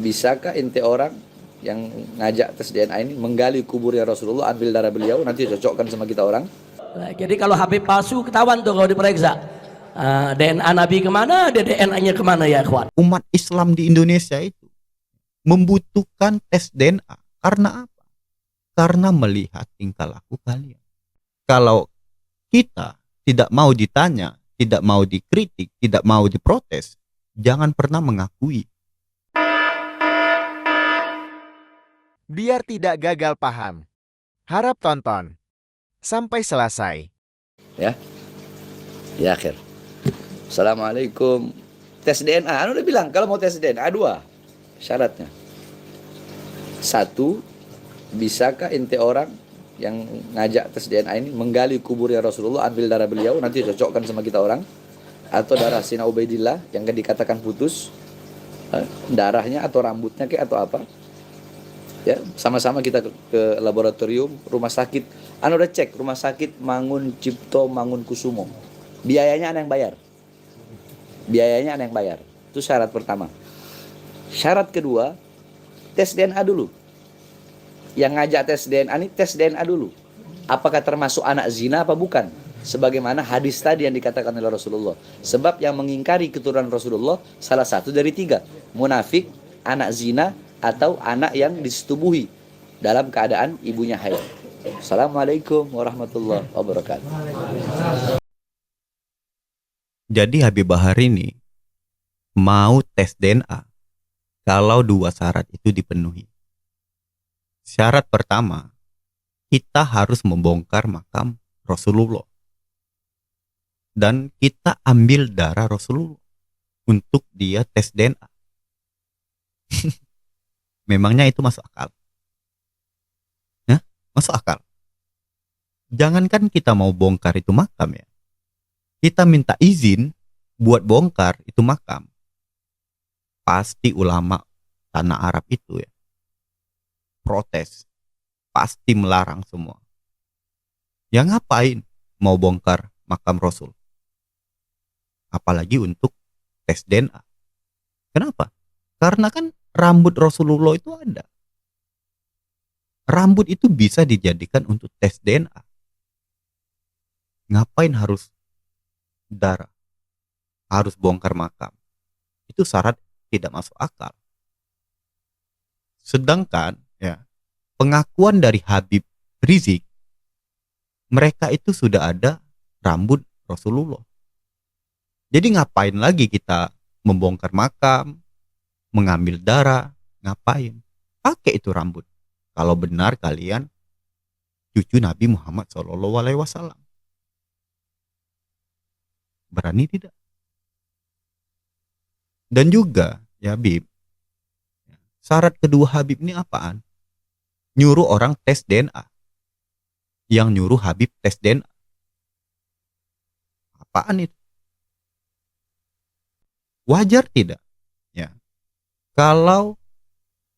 bisakah ente orang yang ngajak tes DNA ini menggali kuburnya Rasulullah, ambil darah beliau, nanti cocokkan sama kita orang? Nah, jadi kalau Habib palsu ketahuan tuh kalau diperiksa. DNA Nabi kemana, DNA-nya kemana ya kawan? Umat Islam di Indonesia itu membutuhkan tes DNA. Karena apa? Karena melihat tingkah laku kalian. Kalau kita tidak mau ditanya, tidak mau dikritik, tidak mau diprotes, jangan pernah mengakui. Biar tidak gagal paham, harap tonton sampai selesai. Ya, ya akhir. Assalamualaikum. Tes DNA, anu udah bilang kalau mau tes DNA 2 syaratnya. 1, bisakah ente orang yang ngajak tes DNA ini menggali kuburnya Rasulullah, ambil darah beliau, nanti cocokkan sama kita orang, atau darah Sina Ubaidillah yang dikatakan putus, darahnya atau rambutnya kayak atau apa? Ya, sama-sama kita ke laboratorium rumah sakit. Anu udah cek rumah sakit Mangun Cipto Mangunkusumo. Biayanya ada yang bayar. Biayanya ada yang bayar. Itu syarat pertama. Syarat kedua, tes DNA dulu. Yang ngajak tes DNA ini tes DNA dulu. Apakah termasuk anak zina apa bukan? Sebagaimana hadis tadi yang dikatakan oleh Rasulullah. Sebab yang mengingkari keturunan Rasulullah salah satu dari 3. Munafik, anak zina, atau anak yang disetubuhi dalam keadaan ibunya haid. Assalamualaikum warahmatullahi wabarakatuh. Jadi Habib Bahar ini mau tes DNA kalau 2 syarat itu dipenuhi. Syarat pertama, kita harus membongkar makam Rasulullah. Dan kita ambil darah Rasulullah untuk dia tes DNA. Memangnya itu masuk akal? Hah? Masuk akal? Jangankan kita mau bongkar itu makam ya. Kita minta izin buat bongkar itu makam. Pasti ulama tanah Arab itu ya protes. Pasti melarang semua. Ya ngapain mau bongkar makam Rasul? Apalagi untuk tes DNA. Kenapa? Karena kan rambut Rasulullah itu ada. Rambut itu bisa dijadikan untuk tes DNA. Ngapain harus darah? Harus bongkar makam? Itu syarat tidak masuk akal. Sedangkan ya, pengakuan dari Habib Rizik, mereka itu sudah ada rambut Rasulullah. Jadi ngapain lagi kita membongkar makam, mengambil darah, ngapain? Pakai itu rambut. Kalau benar kalian cucu Nabi Muhammad SAW. Berani tidak? Dan juga ya Habib, syarat kedua Habib ini apaan? Nyuruh orang tes DNA. Yang nyuruh Habib tes DNA. Apaan itu? Wajar tidak? Ya. Kalau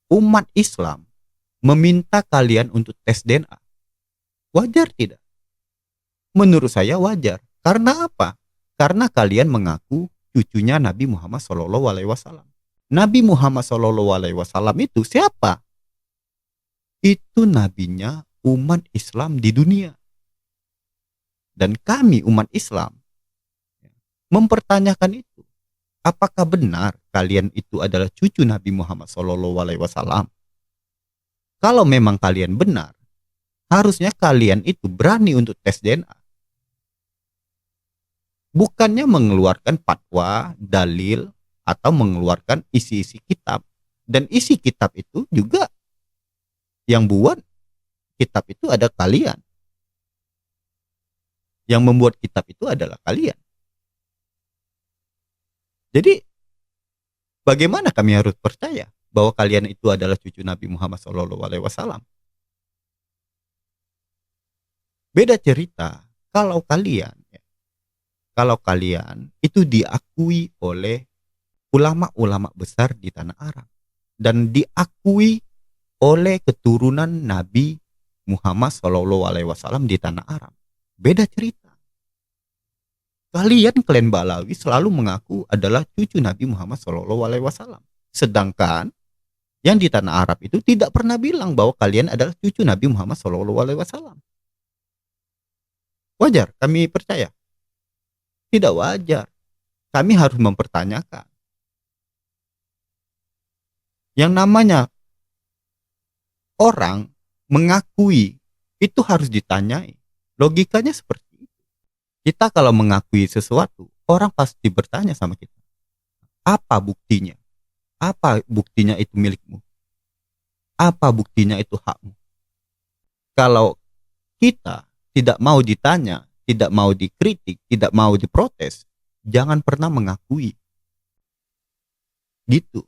umat Islam meminta kalian untuk tes DNA, wajar tidak? Menurut saya wajar. Karena apa? Karena kalian mengaku cucunya Nabi Muhammad SAW. Nabi Muhammad SAW itu siapa? Itu nabinya umat Islam di dunia. Dan kami umat Islam mempertanyakan itu. Apakah benar kalian itu adalah cucu Nabi Muhammad SAW? Kalau memang kalian benar, harusnya kalian itu berani untuk tes DNA. Bukannya mengeluarkan fatwa, dalil, atau mengeluarkan isi-isi kitab. Dan isi kitab itu juga yang buat kitab itu ada kalian. Yang membuat kitab itu adalah kalian. Jadi bagaimana kami harus percaya bahwa kalian itu adalah cucu Nabi Muhammad SAW? Beda cerita kalau kalian itu diakui oleh ulama-ulama besar di tanah Arab dan diakui oleh keturunan Nabi Muhammad SAW di tanah Arab. Beda cerita. Kalian klan Balawi selalu mengaku adalah cucu Nabi Muhammad SAW. Sedangkan yang di tanah Arab itu tidak pernah bilang bahwa kalian adalah cucu Nabi Muhammad SAW. Wajar kami percaya? Tidak wajar. Kami harus mempertanyakan. Yang namanya orang mengakui itu harus ditanyai. Logikanya seperti itu. Kita kalau mengakui sesuatu, orang pasti bertanya sama kita. Apa buktinya? Apa buktinya itu milikmu? Apa buktinya itu hakmu? Kalau kita tidak mau ditanya, tidak mau dikritik, tidak mau diprotes, jangan pernah mengakui. Gitu.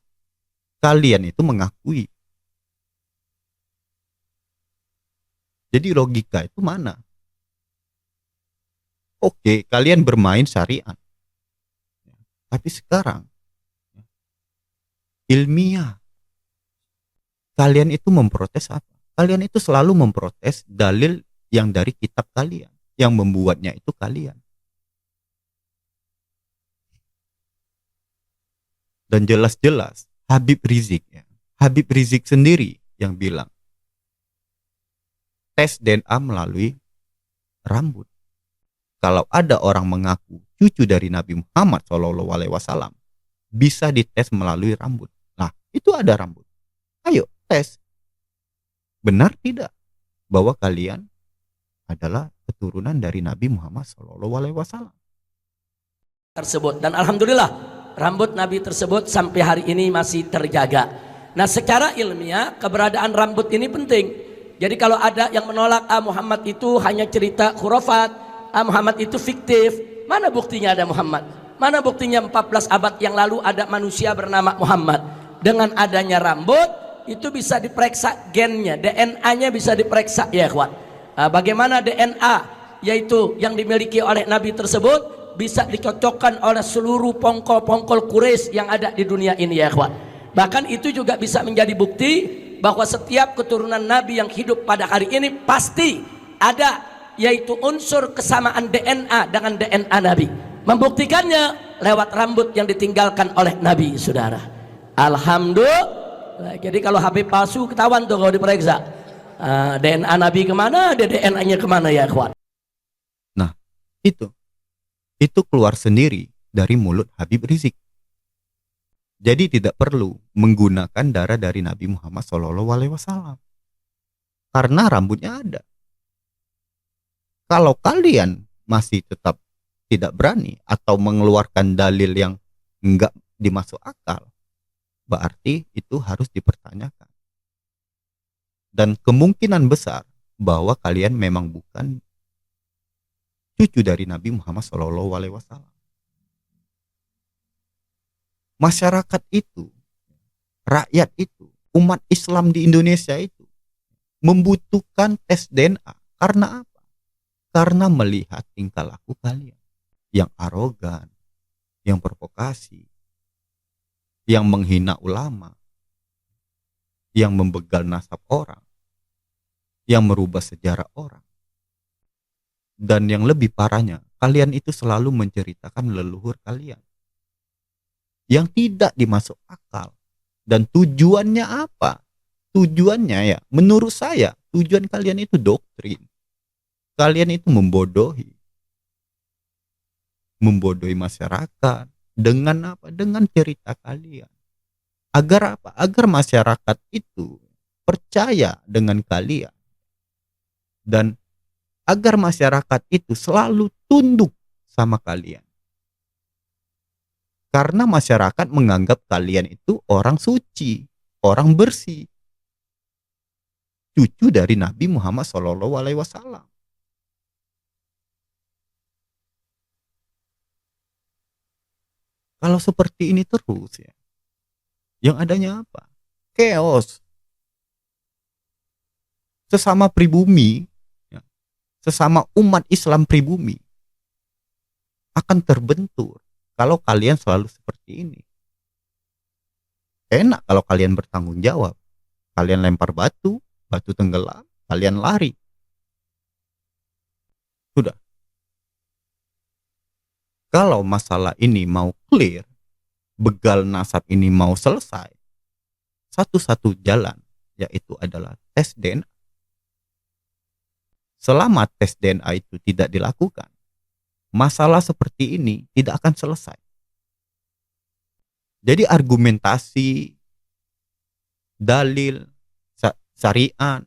Kalian itu mengakui. Jadi logika itu mana? Oke, kalian bermain syariat. Tapi sekarang ilmiah. Kalian itu memprotes apa? Kalian itu selalu memprotes dalil yang dari kitab kalian. Yang membuatnya itu kalian. Dan jelas-jelas Habib Rizik, ya. Habib Rizik sendiri yang bilang tes DNA melalui rambut. Kalau ada orang mengaku cucu dari Nabi Muhammad SAW, bisa dites melalui rambut. Nah, itu ada rambut. Ayo tes. Benar tidak bahwa kalian adalah keturunan dari Nabi Muhammad SAW? Tersebut, dan alhamdulillah rambut Nabi tersebut sampai hari ini masih terjaga. Nah, secara ilmiah keberadaan rambut ini penting. Jadi kalau ada yang menolak Muhammad itu hanya cerita khurafat, Muhammad itu fiktif, mana buktinya ada Muhammad? Mana buktinya 14 abad yang lalu ada manusia bernama Muhammad? Dengan adanya rambut itu bisa diperiksa gennya, DNA-nya bisa diperiksa, ya ikhwan. Bagaimana DNA yaitu yang dimiliki oleh Nabi tersebut bisa dicocokkan oleh seluruh pongkol-pongkol Quraisy yang ada di dunia ini, ya ikhwan. Bahkan itu juga bisa menjadi bukti bahwa setiap keturunan Nabi yang hidup pada hari ini pasti ada yaitu unsur kesamaan DNA dengan DNA Nabi. Membuktikannya lewat rambut yang ditinggalkan oleh Nabi, saudara. Alhamdulillah. Jadi kalau Habib palsu ketahuan tuh kalau diperiksa. DNA Nabi kemana, DNA-nya kemana, ya ikhwan. Nah, itu keluar sendiri dari mulut Habib Rizik. Jadi tidak perlu menggunakan darah dari Nabi Muhammad SAW. Karena rambutnya ada. Kalau kalian masih tetap tidak berani atau mengeluarkan dalil yang enggak dimasuk akal, berarti itu harus dipertanyakan. Dan kemungkinan besar bahwa kalian memang bukan cucu dari Nabi Muhammad SAW. Masyarakat itu, rakyat itu, umat Islam di Indonesia itu membutuhkan tes DNA. Karena apa? Karena melihat tingkah laku kalian yang arogan, yang provokasi, yang menghina ulama, yang membegal nasab orang, yang merubah sejarah orang. Dan yang lebih parahnya, kalian itu selalu menceritakan leluhur kalian yang tidak dimasuk akal. Dan tujuannya apa? Tujuannya ya, menurut saya, tujuan kalian itu doktrin. Kalian itu membodohi masyarakat dengan apa? Dengan cerita kalian. Agar apa? Agar masyarakat itu percaya dengan kalian. Dan agar masyarakat itu selalu tunduk sama kalian. Karena masyarakat menganggap kalian itu orang suci, orang bersih, cucu dari Nabi Muhammad SAW. Kalau seperti ini terus ya, yang adanya apa? Chaos. Sesama pribumi, ya, sesama umat Islam pribumi akan terbentur kalau kalian selalu seperti ini. Enak kalau kalian bertanggung jawab. Kalian lempar batu tenggelam, kalian lari. Sudah. Kalau masalah ini mau clear, begal nasab ini mau selesai, satu-satu jalan, yaitu adalah tes DNA. Selama tes DNA itu tidak dilakukan, masalah seperti ini tidak akan selesai. Jadi argumentasi, dalil, syariat,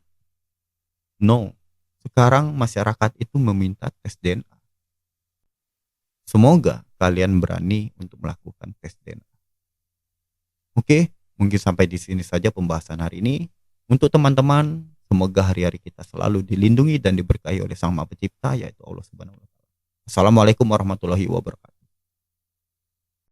no. Sekarang masyarakat itu meminta tes DNA. Semoga kalian berani untuk melakukan tes DNA. Oke, mungkin sampai di sini saja pembahasan hari ini. Untuk teman-teman, semoga hari-hari kita selalu dilindungi dan diberkahi oleh Sang Maha Pencipta, yaitu Allah Subhanahu wa Ta'ala. Assalamualaikum warahmatullahi wabarakatuh.